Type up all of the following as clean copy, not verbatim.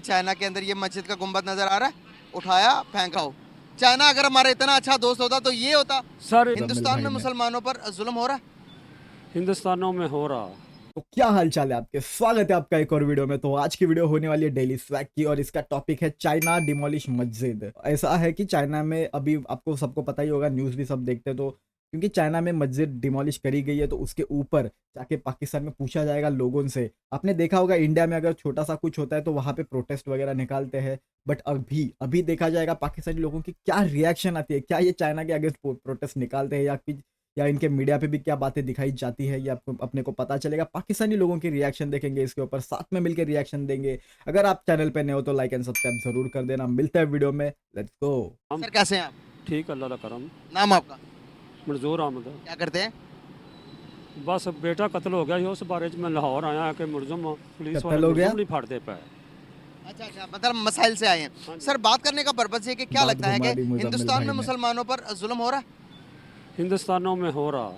China के अंदर ये मस्जिद का गुंबद नजर आ रहा है, उठाया फेंका हो। चाइना अगर हमारा इतना अच्छा दोस्त होता तो ये होता। सर हिंदुस्तान में मुसलमानों पर जुल्म हो रहा है। हिंदुस्तानों में हो रहा। तो क्या हाल चाल है आपके, स्वागत है आपका एक और वीडियो में। तो आज की वीडियो होने वाली है डेली स्वैग की और इसका टॉपिक है चाइना डिमोलिश मस्जिद। ऐसा है कि चाइना में अभी आपको सबको पता ही होगा, न्यूज़ भी सब देखते हैं, तो क्योंकि चाइना में मस्जिद डिमोलिश करी गई है तो उसके ऊपर जाके पाकिस्तान में पूछा जाएगा लोगों से। आपने देखा होगा इंडिया में अगर छोटा सा कुछ होता है तो वहाँ पे प्रोटेस्ट वगैरह निकालते हैं, बट अभी अभी देखा जाएगा पाकिस्तानी लोगों की क्या रिएक्शन आती है, क्या ये चाइना के अगेंस्ट प्रोटेस्ट निकालते हैं या इनके मीडिया पे भी क्या बातें दिखाई जाती है, ये आपको अपने को पता चलेगा। पाकिस्तानी लोगों की रिएक्शन देखेंगे, इसके ऊपर साथ में मिलकर रिएक्शन देंगे। अगर आप चैनल पे नए हो तो लाइक एंड सब्सक्राइब जरूर कर देना। मिलता है वीडियो में, लेट्स गो। हम सर कैसे हैं आप? ठीक, अल्लाह का करम। नाम आपका? मंजूर अहमद। क्या करते हैं? बस बेटा कत्ल हो गया, उस बारे में लाहौर आया कि मुलजम पुलिस कत्ल वाले हो गया? मुलजम नहीं फाड़ते पे। अच्छा अच्छा, मतलब मसाइल से आए हैं। सर बात करने का पर्पज ये कि क्या बात लगता है घुमा कि दी मुजम्मिल हिंदुस्तान भाई में ने। मुसलमानों पर जुल्म हो रहा है? हिंदुस्तानों में हो रहा,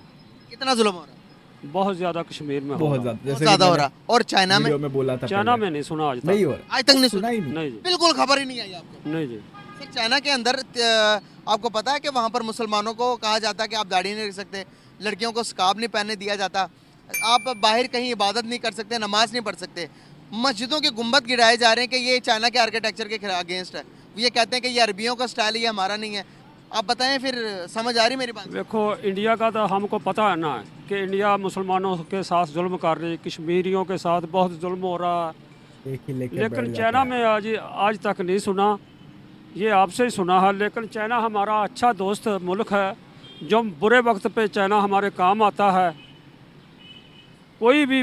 कितना जुल्म हो रहा है? बहुत ज्यादा कश्मीर में हो बहुत रहा। ज्यादा, बहुत जैसे ज्यादा कि हो मैंने रहा। और चाइना में? वीडियो में बोला था चाइना पहले। में नहीं सुना आज नहीं तक। हो रहा, आज तक नहीं सुना ही सुना? नहीं जी, बिल्कुल खबर ही नहीं आई आपको? नहीं जी। सर चाइना के अंदर आपको पता है कि वहाँ पर मुसलमानों को कहा जाता है कि आप दाढ़ी नहीं रख सकते, लड़कियों को स्कार्फ नहीं पहनने दिया जाता, आप बाहर कहीं इबादत नहीं कर सकते, नमाज नहीं पढ़ सकते। मस्जिदों के गुंबद गिराए जा रहे हैं कि ये चाइना के आर्किटेक्चर के अगेंस्ट है। ये कहते हैं कि ये अरबियों का स्टाइल है, ये हमारा नहीं है। आप बताएं, फिर समझ आ रही मेरी बात? देखो इंडिया का तो हमको पता है ना कि इंडिया मुसलमानों के साथ जुल्म कर रही, कश्मीरियों के साथ बहुत जुल्म हो रहा। एक ही लेके बैठ लेकिन जाते चाइना हैं। में आज तक नहीं सुना, ये आपसे ही सुना है। लेकिन चाइना हमारा अच्छा दोस्त मुल्क है, जो बुरे वक्त पे चाइना हमारे काम आता है। कोई भी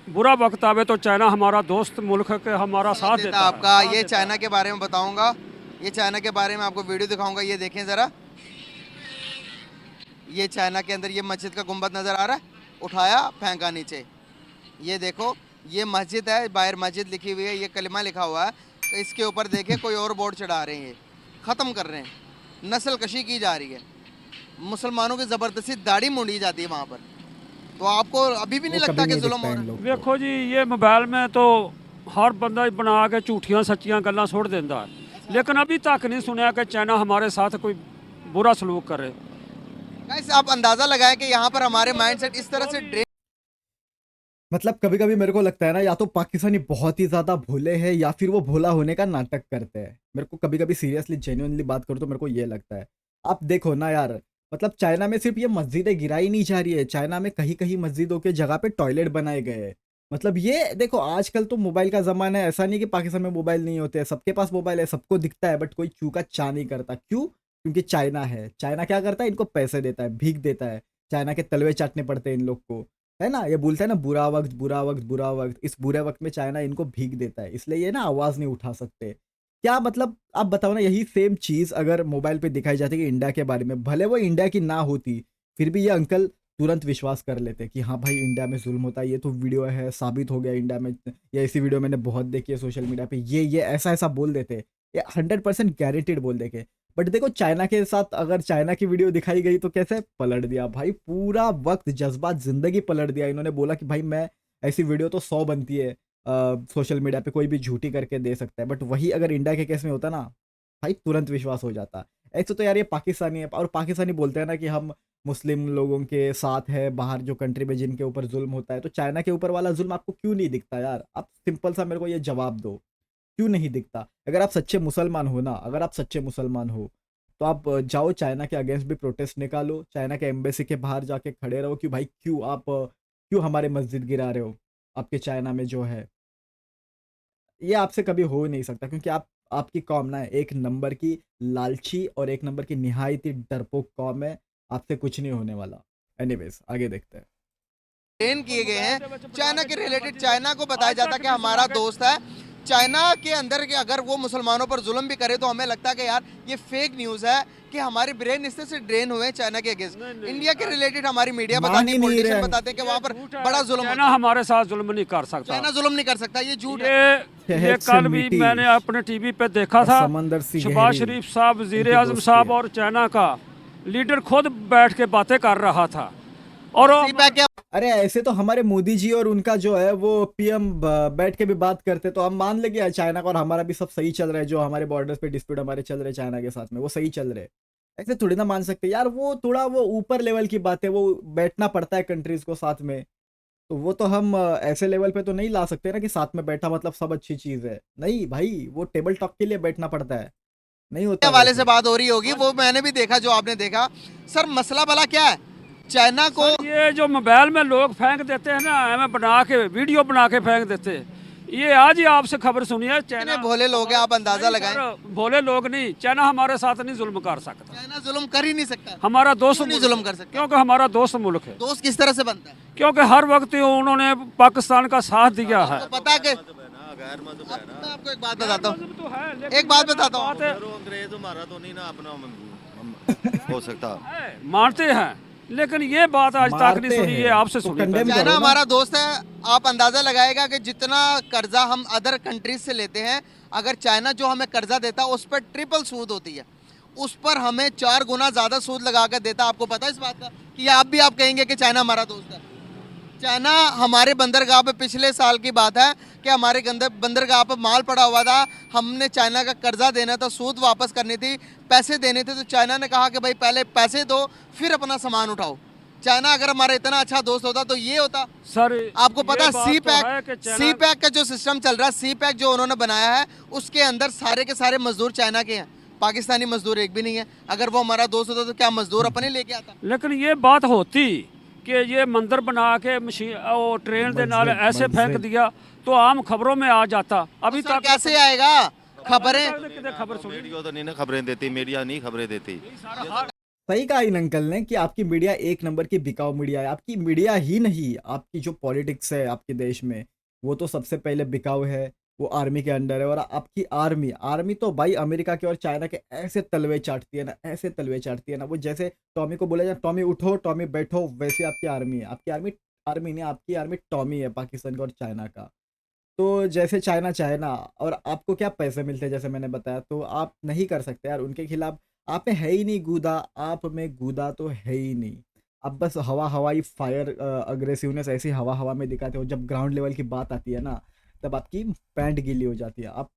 बुरा वक्त आवे तो चाइना हमारा दोस्त मुल्क है, कि हमारा साथ देता है। आपका साथ ये देता चाइना है। के बारे में बताऊंगा, ये चाइना के बारे में आपको वीडियो दिखाऊंगा। ये देखें ज़रा, ये चाइना के अंदर ये मस्जिद का गुंबद नज़र आ रहा है, उठाया फेंका नीचे। ये देखो, ये मस्जिद है, बाहर मस्जिद लिखी हुई है, ये कलिमा लिखा हुआ है। तो इसके ऊपर देखे कोई और बोर्ड चढ़ा रहे हैं, ये ख़त्म कर रहे हैं, नस्ल कशी की जा रही है, मुसलमानों की ज़बरदस्ती दाढ़ी मुंडी जाती है वहाँ पर। तो आपको अभी भी नहीं वो लगता कभी कि नहीं जुल्म दिखता हो इन रहा है? लोग को। देखो जी, ये मोबाइल में तो हर बंदा बना के झूठियां सच्चियां गल्लां सुट देता है, लेकिन अभी तक नहीं सुना कि चाइना हमारे साथ कोई बुरा सलूक करे। गाइस आप अंदाज़ा लगाएं कि यहाँ पर हमारे माइंडसेट इस तरह से ड्रेन। मतलब कभी कभी मेरे को लगता है ना, या तो पाकिस्तानी बहुत ही ज्यादा भोले हैं या फिर वो भोला होने का नाटक करते हैं। मेरे को कभी कभी सीरियसली जेन्युइनली बात करूँ तो मेरे को ये लगता है। आप देखो ना यार, मतलब चाइना में सिर्फ ये मस्जिदें गिराई नहीं जा रही है, चाइना में कहीं कहीं मस्जिदों के जगह पे टॉयलेट बनाए गए हैं। मतलब ये देखो, आजकल तो मोबाइल का जमाना है, ऐसा नहीं कि पाकिस्तान में मोबाइल नहीं होते हैं, सबके पास मोबाइल है, सबको दिखता है, बट कोई चू का चा नहीं करता। क्यों? क्योंकि चाइना है। चाइना क्या करता है? इनको पैसे देता है, भीख देता है। चाइना के तलवे चाटने पड़ते हैं इन लोग को, है ना। ये बोलता है ना, बुरा वक्त बुरा वक्त बुरा वक्त। इस बुरे वक्त में चाइना इनको भीख देता है, इसलिए ये ना आवाज नहीं उठा सकते। क्या मतलब, आप बताओ ना, यही सेम चीज अगर मोबाइल पे दिखाई जाती कि इंडिया के बारे में, भले वो इंडिया की ना होती, फिर भी ये अंकल तुरंत विश्वास कर लेते कि हाँ भाई इंडिया में जुल्म होता है, ये तो वीडियो है, साबित हो गया इंडिया में, या ऐसी वीडियो मैंने बहुत देखी है सोशल मीडिया पे, ये ऐसा ऐसा बोल देते। ये 100% गारंटीड बोल देंगे। बट देखो चाइना के साथ अगर चाइना की वीडियो दिखाई गई तो कैसे पलट दिया भाई, पूरा वक्त जज्बात जिंदगी पलट दिया। इन्होंने बोला कि भाई मैं, ऐसी वीडियो तो 100 बनती है सोशल मीडिया पे, कोई भी झूठी करके दे सकता है, बट वही अगर इंडिया के केस में होता ना भाई, तुरंत विश्वास हो जाता। ऐसे तो यार ये पाकिस्तानी है, और पाकिस्तानी बोलते हैं ना कि हम मुस्लिम लोगों के साथ है, बाहर जो कंट्री में जिनके ऊपर जुल्म होता है, तो चाइना के ऊपर वाला जुल्म आपको क्यों नहीं दिखता यार? आप सिंपल सा मेरे को ये जवाब दो, क्यों नहीं दिखता? अगर आप सच्चे मुसलमान हो ना, अगर आप सच्चे मुसलमान हो तो आप जाओ चाइना के अगेंस्ट भी प्रोटेस्ट निकालो, चाइना के एम्बेसी के बाहर जाके खड़े रहो कि भाई क्यों आप क्यों हमारे मस्जिद गिरा रहे हो आपके चाइना में जो है। ये आपसे कभी हो ही नहीं सकता, क्योंकि आपकी कौम ना एक नंबर की लालची और एक नंबर की निहायत ही डरपोक कौम है। आपसे कुछ नहीं होने वाला। एनीवेज आगे देखते हैं। ट्रेन किए गए हैं चाइना के रिलेटेड। चाइना को बताया जाता है कि हमारा दोस्त है। चाइना के अंदर के अगर वो मुसलमानों पर जुल्म भी करे तो हमें लगता है कि यार ये फेक न्यूज़ है, कि हमारे ब्रेन इससे से ड्रेन हुए हैं चाइना के अगेंस्ट। इंडिया के रिलेटेड हमारी मीडिया मान बताती ही है, नहीं पॉलिटिशियन रहे। बताते हैं कि वहाँ पर बड़ा जुल्म होता चाइना है। हमारे साथ जुल्म नहीं कर सकता। चाइना जुल्म नहीं कर सकता, ये झूठ है। ये शहद से कल भी मिट्टी मैंने अपने टीवी पे देखा और था, समंदर सी शहबाज गहरी शरीफ साहब, वजीर इनकी आजम दोस्ती साहब है। और चाइना का लीडर खुद बैठ के बातें कर रहा था, और सी पैक के अरे ऐसे तो हमारे मोदी जी और उनका जो है वो पीएम बैठ के भी बात करते, तो हम मान लेंगे यार चाइना का और हमारा भी सब सही चल रहा है, जो हमारे बॉर्डर्स पे डिस्प्यूट हमारे चल रहे हैं चाइना के साथ में वो सही चल रहे हैं। ऐसे थोड़ी ना मान सकते यार, वो थोड़ा वो ऊपर लेवल की बात है, वो बैठना पड़ता है कंट्रीज को साथ में। तो वो तो हम ऐसे लेवल पे तो नहीं ला सकते ना कि साथ में बैठा मतलब सब अच्छी चीज है, नहीं भाई, वो टेबल टॉक के लिए बैठना पड़ता है, नहीं होता हवाले से वैसे। बात हो रही होगी, वो मैंने भी देखा जो आपने देखा। सर मसला भला क्या है? चाइना को सर ये जो मोबाइल में लोग फेंक देते हैं ना, हमें बना के वीडियो बना के फेंक देते हैं, ये आज ही आपसे खबर सुनी है। इतने चाइना भोले लोग हैं, आप अंदाजा नहीं लगाएं। सर, भोले लोग नहीं, चाइना हमारे साथ नहीं जुल्म कर सकता। चाइना जुल्म कर ही नहीं सकता। हमारा दोस्त क्यों नहीं मुल्क जुल्म है, कर सकता? क्योंकि हमारा दोस्त मुल्क है, दोस्त किस तरह से बनता है? क्योंकि हर वक्त उन्होंने पाकिस्तान का साथ दिया है। तो पता है कि गैर मजहब है ना। मैं आपको एक बात बताता हूँ, तो है, लेकिन एक बात बताता हूँ। बात है, चलो अंग्रेज हमारा तो नहीं ना अपना हो सकता। मानते हैं, लेकिन ये बात आज तक नहीं मारते सुनी, हैं, ये आपसे तो सुनी condemn पहले। करो चाइना ना। हमारा दोस्त है। आप अंदाजा लगाएगा कि जितना कर्जा हम अदर कंट्रीज से लेते हैं, अगर चाइना जो हमें कर्जा देता है उस पर ट्रिपल सूद होती है, उस पर हमें 4 गुना ज्यादा सूद लगा कर देता है। आपको पता है इस बात का? कि आप भी आप कहेंगे कि चाइना हमारा दोस्त है। चाइना हमारे बंदरगाह पे पिछले साल की बात है कि हमारे बंदरगाह पे माल पड़ा हुआ था, हमने चाइना का कर्जा देना था, सूद वापस करनी थी, पैसे देने थे, तो चाइना ने कहा कि भाई पहले पैसे दो फिर अपना सामान उठाओ। चाइना अगर हमारा इतना अच्छा दोस्त होता तो ये होता। सर आपको पता ये है बात सी तो है कि पैक, चाइना- सी पैक का जो सिस्टम चल रहा है, सी पैक जो उन्होंने बनाया है उसके अंदर सारे के सारे मजदूर चाइना के हैं, पाकिस्तानी मजदूर एक भी नहीं है। अगर वो हमारा दोस्त होता तो क्या मजदूर अपने लेके आता? लेकिन ये बात होती कि ये मंदिर बना के मशीन और ट्रेन के नाल मस्जिद, ऐसे फेंक मस्जिद। दिया तो आम खबरों में आ जाता। अभी सर तक कैसे आएगा खबरें? कितने खबर सुनी मीडिया तो नहीं ना खबरें देती, मीडिया नहीं खबरें देती। सही कहा इन अंकल ने कि आपकी मीडिया एक नंबर की बिकाऊ मीडिया है। आपकी मीडिया ही नहीं, आपकी जो पॉलिटिक्स है आपके देश में वो तो सबसे पहले बिकाऊ है, वो आर्मी के अंडर है। और आपकी आर्मी आर्मी तो भाई अमेरिका के और चाइना के ऐसे तलवे चाटती है ना, ऐसे तलवे चाटती है ना, वो जैसे टॉमी को बोला जाए टॉमी उठो टॉमी बैठो, वैसे आपकी आर्मी है। आपकी आर्मी आर्मी नहीं, आपकी आर्मी टॉमी है पाकिस्तान का और चाइना का। तो जैसे चाइना चाहे ना, और आपको क्या पैसे मिलते हैं जैसे मैंने बताया, तो आप नहीं कर सकते यार उनके खिलाफ। आप में है ही नहीं गूदा, आप में गूदा तो है ही नहीं। आप बस हवा हवाई फायर अग्रेसिवनेस ऐसी हवा हवा में दिखाते हो, जब ग्राउंड लेवल की बात आती है ना तब आपकी पैंट गीली हो जाती है, आप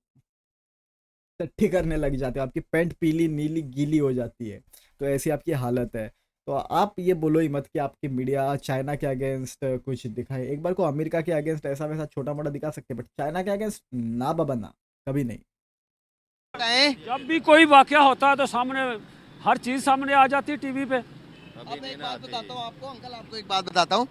टट्टी करने लग जाते हो, आपकी पैंट पीली नीली गीली हो जाती है। तो ऐसी आपकी हालत है। तो आप ये बोलो ही मत कि आपकी मीडिया चाइना के अगेंस्ट कुछ दिखाए। एक बार को अमेरिका के अगेंस्ट ऐसा वैसा छोटा मोटा दिखा सकते हैं, बट चाइना के अगेंस्ट ना बाबा ना, कभी नहीं। बताएं। जब भी कोई वाकया होता है तो सामने हर चीज सामने आ जाती है टीवी पे। अब एक बात बताता हूँ आपको अंकल, आपको एक बात बताता हूँ।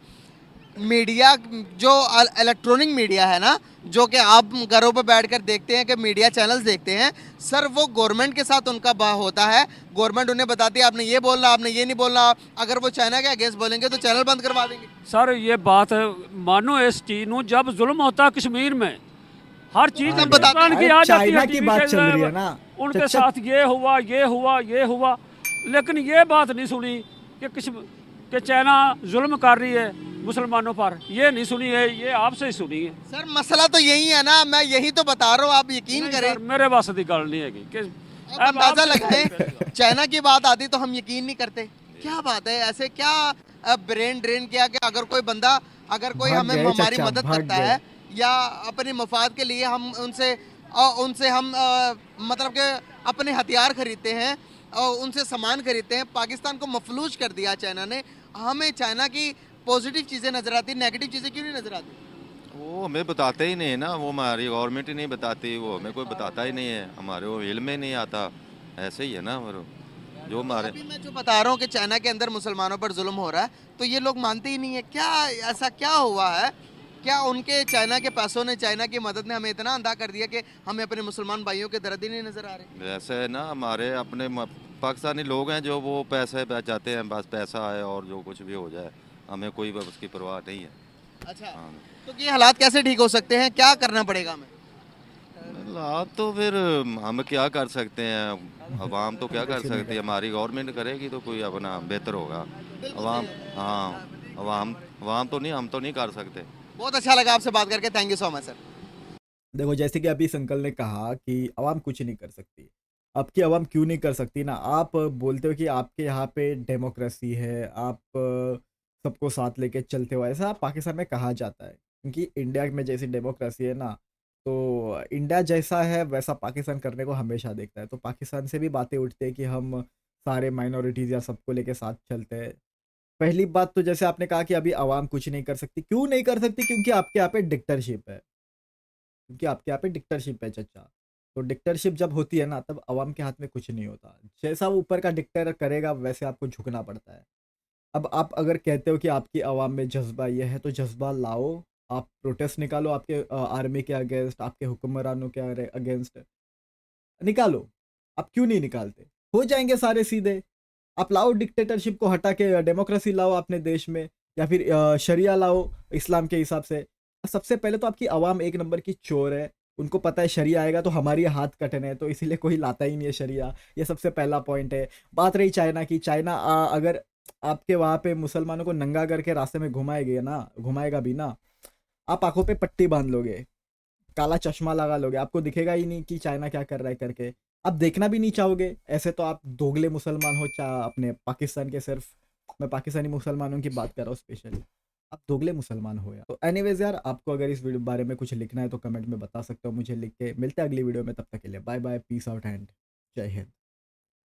मीडिया जो इलेक्ट्रॉनिक मीडिया है ना, जो कि आप घरों पर बैठकर देखते हैं कि मीडिया चैनल्स देखते हैं, सर वो गवर्नमेंट के साथ उनका होता है। गवर्नमेंट उन्हें बताती है आपने ये बोलना, आपने ये नहीं बोलना। अगर वो चाइना के अगेंस्ट बोलेंगे तो चैनल बंद करवा देंगे। सर ये बात है, मानो इस चीज नू जब जुल्म होता है कश्मीर में, हर चीज सब बताते पाकिस्तान की अरे आ जाती चाइना है की टीवी बात के चल रही है ना, उनके चच्चा- साथ ये हुआ ये हुआ ये हुआ, लेकिन ये बात नहीं सुनी कि चाइना जुल्म कर रही है मुसलमानों पर। ये नहीं सुनी है, ये आपसे ही सुनी है। सर मसला तो यही है ना, मैं यही तो बता रहा हूँ, आप यकीन नहीं करें। सर, मेरे वास्ते की गल नहीं है कि आप अंदाजा लगाएं, चाइना की बात आती तो हम यकीन नहीं करते। क्या बात है, ऐसे क्या ब्रेन ड्रेन किया कि अगर कोई बंदा, अगर कोई भाग हमें गए हमारी चाचा, मदद भाग करता गए। है या अपने मफाद के लिए हम उनसे हम मतलब कि अपने हथियार खरीदते हैं और उनसे सामान खरीदते हैं। पाकिस्तान को मफलूज कर दिया चाइना ने। हमें चाइना की पॉजिटिव चीज़ें नज़र आती, नेगेटिव चीज़ें क्यों नहीं नज़र आती? वो हमें बताते ही नहीं है ना, वो हमारी गवर्नमेंट ही नहीं बताती, वो हमें कोई बताता ही नहीं है, हमारे वो इल्म में नहीं आता। ऐसे ही है ना वो जो हमारे। अभी मैं जो बता रहा हूँ कि चाइना के अंदर मुसलमानों पर जुल्म हो रहा है, तो ये लोग मानते ही नहीं है। क्या ऐसा क्या हुआ है? क्या उनके चाइना के पैसों ने, चाइना की मदद ने हमें इतना अंधा कर दिया कि हमें अपने मुसलमान भाइयों के दर्द ही नहीं नजर आ रहे? वैसे है ना, हमारे अपने पाकिस्तानी लोग हैं जो वो पैसे चाहते हैं, बस पैसा आए और जो कुछ भी हो जाए, हमें कोई उसकी परवाह नहीं है। अच्छा, हाँ। तो ये हालात कैसे ठीक हो सकते हैं? क्या करना पड़ेगा हमें? हालात तो फिर हम क्या कर सकते हैं, अवाम तो क्या कर सकती है, हमारी गवर्नमेंट करेगी तो कोई अपना बेहतर होगा। अवाम, हाँ, अवाम अवाम तो नहीं, हम तो नहीं कर सकते। बहुत अच्छा लगा आपसे बात करके, thank you so much sir. देखो जैसे कि अभी इस अंकल ने कहा कि आवाम कुछ नहीं कर सकती। आपकी आवाम क्यों नहीं कर सकती ना? आप बोलते हो कि आपके यहाँ पे डेमोक्रेसी है, आप सबको साथ लेके चलते हो, ऐसा पाकिस्तान में कहा जाता है। क्योंकि इंडिया में जैसी डेमोक्रेसी है ना, तो इंडिया जैसा है वैसा पाकिस्तान करने को हमेशा देखता है। तो पाकिस्तान से भी बातें उठती है कि हम सारे माइनॉरिटीज़ या सबको लेके साथ चलते हैं। पहली बात तो जैसे आपने कहा कि अभी आवाम कुछ नहीं कर सकती, क्यों नहीं कर सकती? क्योंकि आपके यहाँ पे डिक्टेटरशिप है, क्योंकि आपके यहाँ पे डिक्टेटरशिप है चचा। तो डिक्टेटरशिप जब होती है ना, तब आवाम के हाथ में कुछ नहीं होता। जैसा वो ऊपर का डिक्टेटर करेगा वैसे आपको झुकना पड़ता है। अब आप अगर कहते हो कि आपकी आवाम में जज्बा ये है, तो जज्बा लाओ, आप प्रोटेस्ट निकालो आपके आर्मी के अगेंस्ट, आपके हुक्मरानों के अगेंस्ट निकालो। आप क्यों नहीं निकालते? हो जाएंगे सारे सीधे। आप लाओ डिक्टेटरशिप को हटा के डेमोक्रेसी लाओ अपने देश में, या फिर शरिया लाओ इस्लाम के हिसाब से। सबसे पहले तो आपकी आवाम एक नंबर की चोर है। उनको पता है शरिया आएगा तो हमारी हाथ कटने हैं, तो इसीलिए कोई लाता ही नहीं है शरिया। ये सबसे पहला पॉइंट है। बात रही चाइना की, चाइना अगर आपके वहाँ पे मुसलमानों को नंगा करके रास्ते में घुमाएगा भी ना, आप आंखों पे पट्टी बांध लोगे, काला चश्मा लगा लोगे, आपको दिखेगा ही नहीं कि चाइना क्या कर रहा है करके। आप देखना भी नहीं चाहोगे। ऐसे तो आप दोगले मुसलमान हो, अपने पाकिस्तान के, सिर्फ मैं पाकिस्तानी मुसलमानों की बात कर रहा हूँ स्पेशली। आप दोगले मुसलमान हो यार। तो एनीवेज यार, आपको अगर इस वीडियो बारे में कुछ लिखना है तो कमेंट में बता सकते हो मुझे लिख के। मिलते हैं अगली वीडियो में, तब तक के लिए bye bye, peace out and Jai Hind.